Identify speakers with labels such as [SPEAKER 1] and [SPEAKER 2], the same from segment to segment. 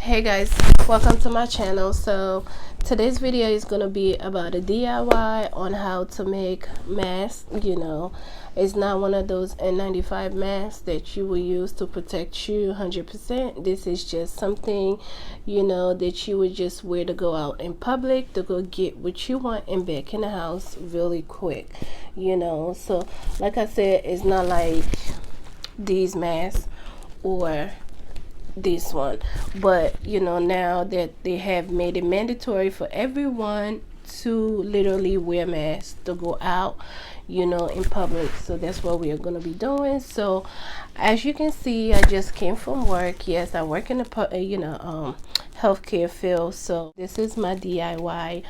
[SPEAKER 1] Hey guys, welcome to my channel. So today's video is going to be about a DIY on how to make masks. It's not one of those N95 masks that you will use to protect you 100%. This is just something that you would just wear to go out in public, to go get what you want and back in the house really quick. So like I said, it's not like these masks or this one, but now that they have made it mandatory for everyone to literally wear masks to go out in public. So that's what we are going to be doing. So as you can see, I just came from work. Yes, I work in the healthcare field. So this is my DIY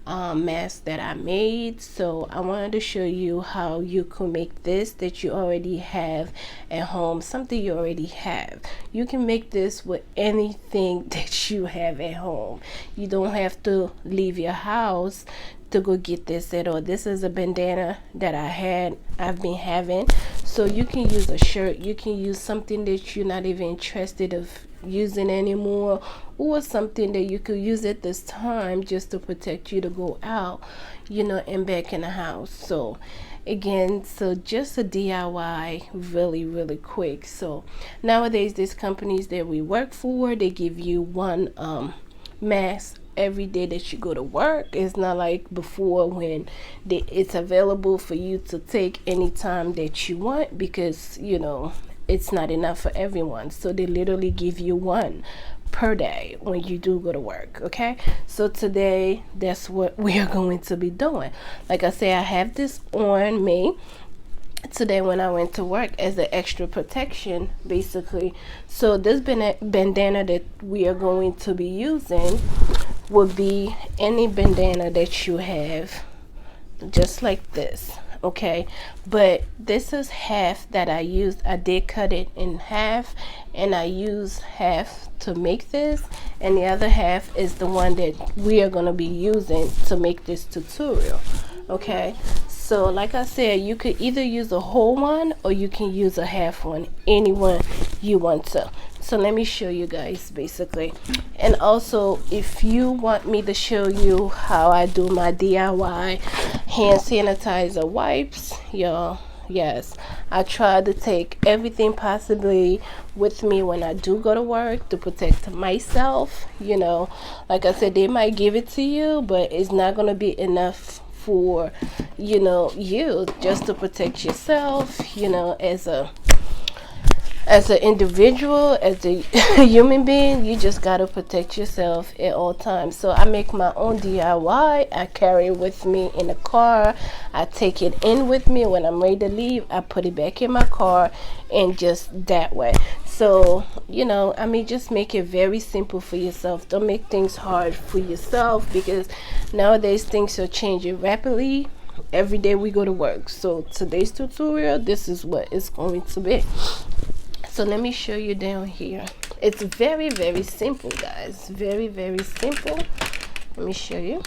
[SPEAKER 1] mask that I made. So I wanted to show you how you can make this that you already have at home, something you already have. You can make this with anything that you have at home. You don't have to leave your house to go get this at all. This is a bandana that I've been having. So you can use a shirt, you can use something that you're not even interested of using anymore, or something that you could use at this time just to protect you to go out and back in the house. So again, so just a DIY really quick. So nowadays these companies that we work for, they give you one mask every day that you go to work. It's not like before when it's available for you to take anytime that you want, because it's not enough for everyone. So they literally give you one per day when you do go to work. Okay, so today that's what we are going to be doing. Like I say, I have this on me today when I went to work as an extra protection, basically. So this bandana that we are going to be using would be any bandana that you have, just like this. Okay, but this is half that I used. I did cut it in half, and I used half to make this, and the other half is the one that we are going to be using to make this tutorial. Okay, so like I said, you could either use a whole one or you can use a half one, any one you want to. So let me show you guys basically. And also, if you want me to show you how I do my DIY hand sanitizer wipes, y'all, yes, I try to take everything possibly with me when I do go to work to protect myself. Like I said, they might give it to you, but it's not going to be enough for you just to protect yourself, as an individual, as a human being. You just got to protect yourself at all times. So I make my own DIY. I carry it with me in the car. I take it in with me when I'm ready to leave. I put it back in my car, and just that way. So just make it very simple for yourself. Don't make things hard for yourself, because nowadays things are changing rapidly. Every day we go to work. So today's tutorial, this is what it's going to be. So let me show you down here. It's very simple, guys. Very simple. Let me show you.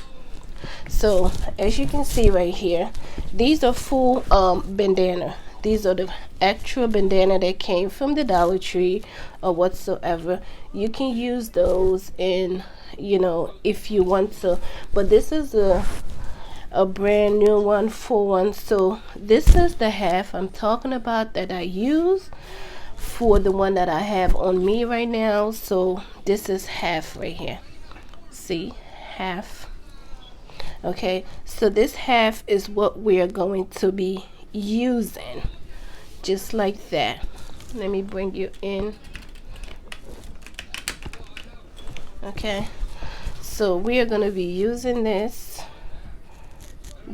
[SPEAKER 1] So as you can see right here, these are full bandana. These are the actual bandana that came from the Dollar Tree or whatsoever. You can use those in if you want to, but this is a brand new one, full one. So this is the half I'm talking about that I use for the one that I have on me right now. So this is half right here. See, half. Okay, so this half is what we are going to be using, just like that. Let me bring you in. Okay, so we are going to be using this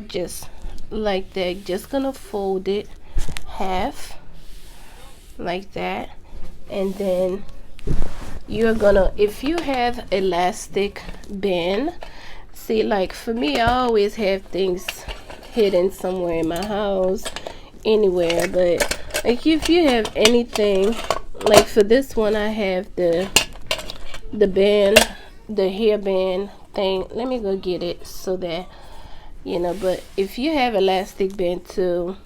[SPEAKER 1] just like that. Just gonna fold it half like that, and then you're gonna, if you have elastic band, see, like for me, I always have things hidden somewhere in my house, anywhere, but like if you have anything, like for this one I have the band, the hairband thing. Let me go get it so that but if you have elastic band too,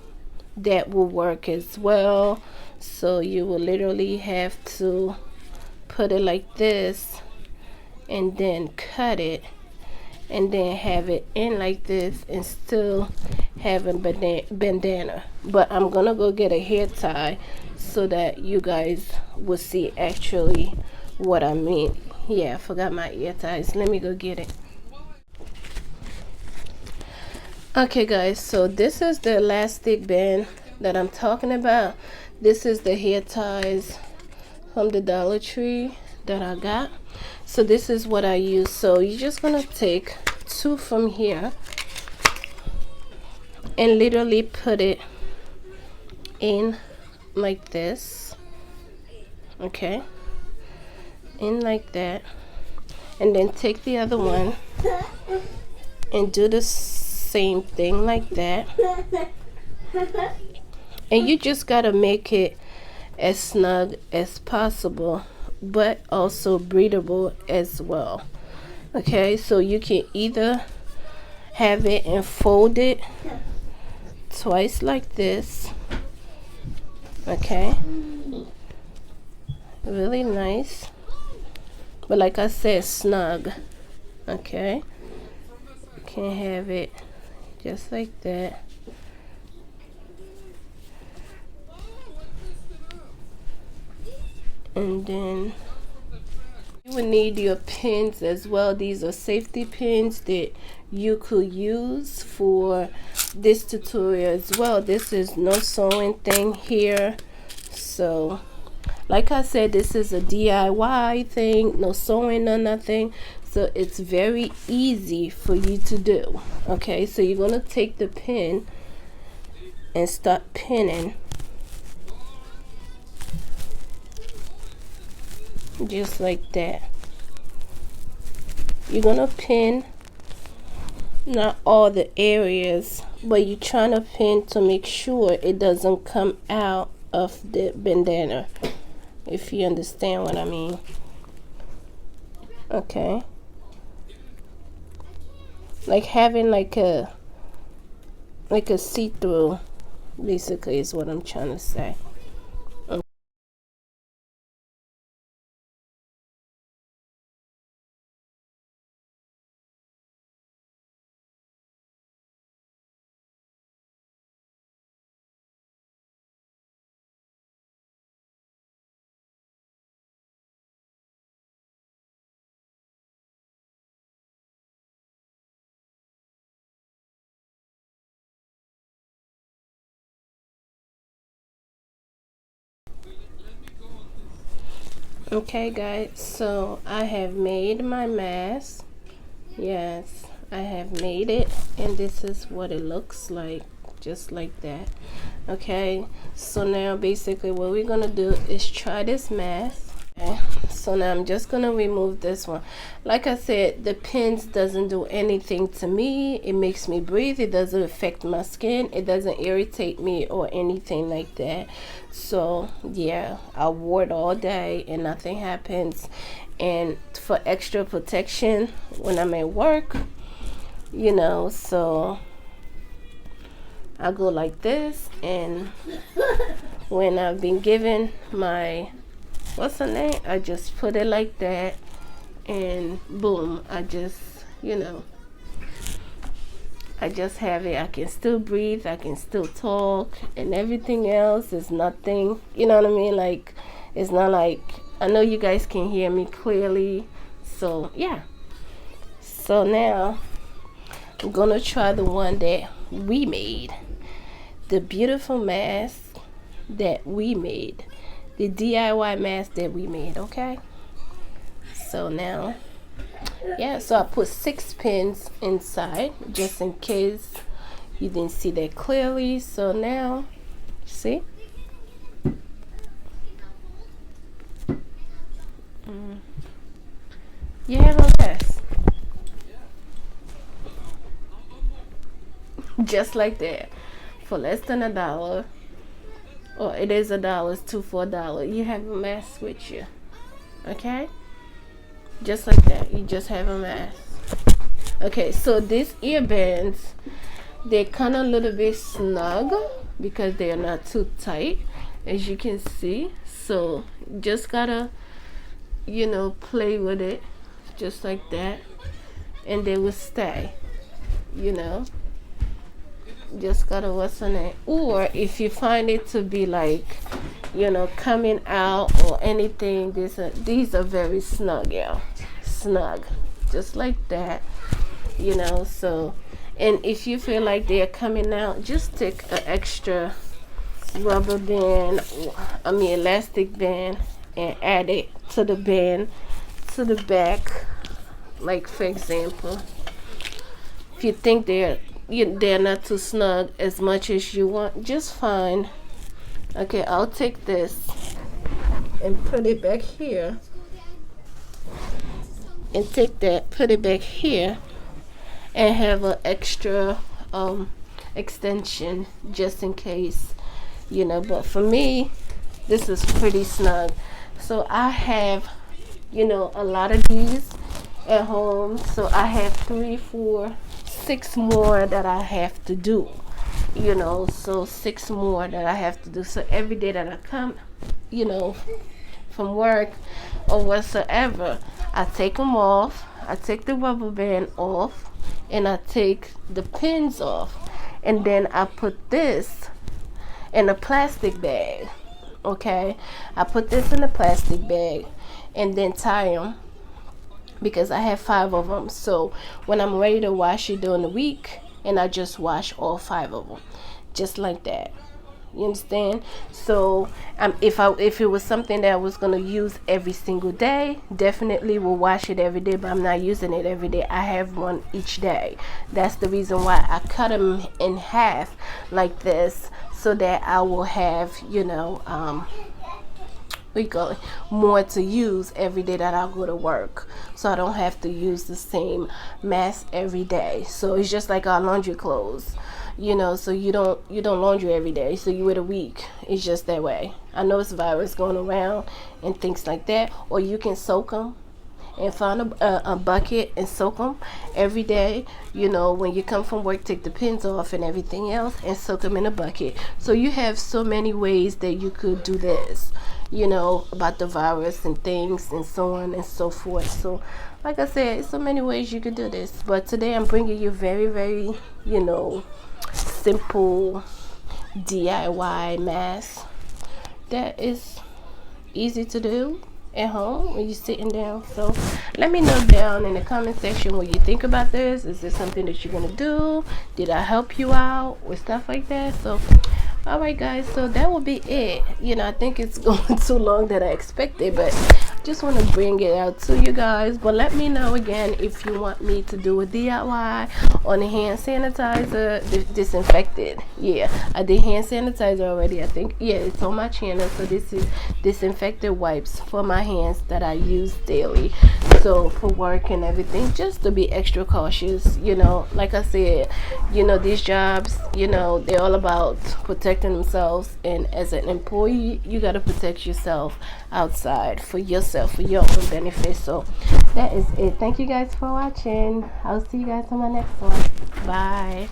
[SPEAKER 1] that will work as well. So you will literally have to put it like this and then cut it and then have it in like this and still have a bandana. But I'm gonna go get a hair tie so that you guys will see actually what I mean. Yeah, I forgot my ear ties. Let me go get it. Okay guys, so this is the elastic band that I'm talking about. This is the hair ties from the Dollar Tree that I got. So this is what I use. So you're just gonna take 2 from here and literally put it in like this. Okay, in like that, and then take the other one and do the same thing like that. And you just gotta make it as snug as possible, but also breathable as well. Okay, so you can either have it and fold it twice like this. Okay, really nice, but like I said, snug. Okay, you can have it just like that. And then you will need your pins as well. These are safety pins that you could use for this tutorial as well. This is no sewing thing here. So like I said, this is a DIY thing, no sewing, no nothing. So it's very easy for you to do. Okay, so you're gonna take the pin and start pinning just like that. You're gonna pin not all the areas, but you're trying to pin to make sure it doesn't come out of the bandana, if you understand what I mean. Okay, like having like a see-through basically is what I'm trying to say. Okay guys, so I have made my mask. Yes, I have made it, and this is what it looks like, just like that. Okay, so now basically what we're gonna do is try this mask. Okay, so now I'm just gonna remove this one. Like I said, the pins doesn't do anything to me. It makes me breathe. It doesn't affect my skin. It doesn't irritate me or anything like that. So yeah, I wore it all day and nothing happens. And for extra protection when I'm at work, you know, so I go like this. And when I've been given my, what's her name, I just put it like that, and boom, I just, you know, I just have it. I can still breathe, I can still talk, and everything else is nothing, you know what I mean? Like, it's not like, I know you guys can hear me clearly. So yeah, so now I'm gonna try the one that we made, the beautiful mask that we made, the DIY mask that we made. Okay, so now, yeah, so I put 6 pins inside just in case you didn't see that clearly. So now, see, you have a mask just like that for less than $1, or it is $1, it's 2 for $1. You have a mask with you. Okay, just like that, you just have a mask. Okay, so these earbands, they're kind of a little bit snug because they are not too tight, as you can see. So just gotta, you know, play with it just like that, and they will stay, you know. Just gotta what's on it. Or if you find it to be like, you know, coming out or anything, these are very snug, yeah, snug, just like that, you know. So, and if you feel like they're coming out, just take an extra rubber band, elastic band, and add it to the band to the back. Like for example, if you think they're not too snug as much as you want, just fine. Okay, I'll take this and put it back here, and take that, put it back here, and have an extra extension just in case, you know. But for me, this is pretty snug. So I have, you know, a lot of these at home. So I have 3, 4, 6 more that I have to do, you know. So 6 more that I have to do. So every day that I come, you know, from work or whatsoever, I take them off. I take the rubber band off, and I take the pins off, and then I put this in a plastic bag. Okay, I put this in a plastic bag and then tie them, because I have 5 of them. So when I'm ready to wash it during the week, and I just wash all 5 of them, just like that. You understand? So if it was something that I was gonna use every single day, definitely will wash it every day. But I'm not using it every day. I have one each day. That's the reason why I cut them in half like this, so that I will have, you know, we go more to use every day that I go to work, so I don't have to use the same mask every day. So it's just like our laundry clothes, you know. So you don't laundry every day, so you wait a week. It's just that way. I know it's virus going around and things like that. Or you can soak them and find a bucket and soak them every day. You know, when you come from work, take the pins off and everything else and soak them in a bucket. So you have so many ways that you could do this, you know, about the virus and things and so on and so forth. So like I said, so many ways you could do this. But today I'm bringing you very, very, you know, simple DIY mask that is easy to do at home when you're sitting down. So let me know down in the comment section what you think about this. Is this something that you're gonna do? Did I help you out with stuff like that? So alright guys, so that will be it. You know, I think it's going too long than I expected, but just want to bring it out to you guys. But let me know again if you want me to do a DIY on the hand sanitizer, disinfected. Yeah, I did hand sanitizer already, I think. Yeah, it's on my channel. So this is disinfected wipes for my hands that I use daily, so for work and everything, just to be extra cautious. You know, like I said, you know, these jobs, you know, they're all about protecting themselves, and as an employee, you got to protect yourself outside for yourself, for your own benefit. So that is it. Thank you guys for watching. I'll see you guys on my next one. Bye.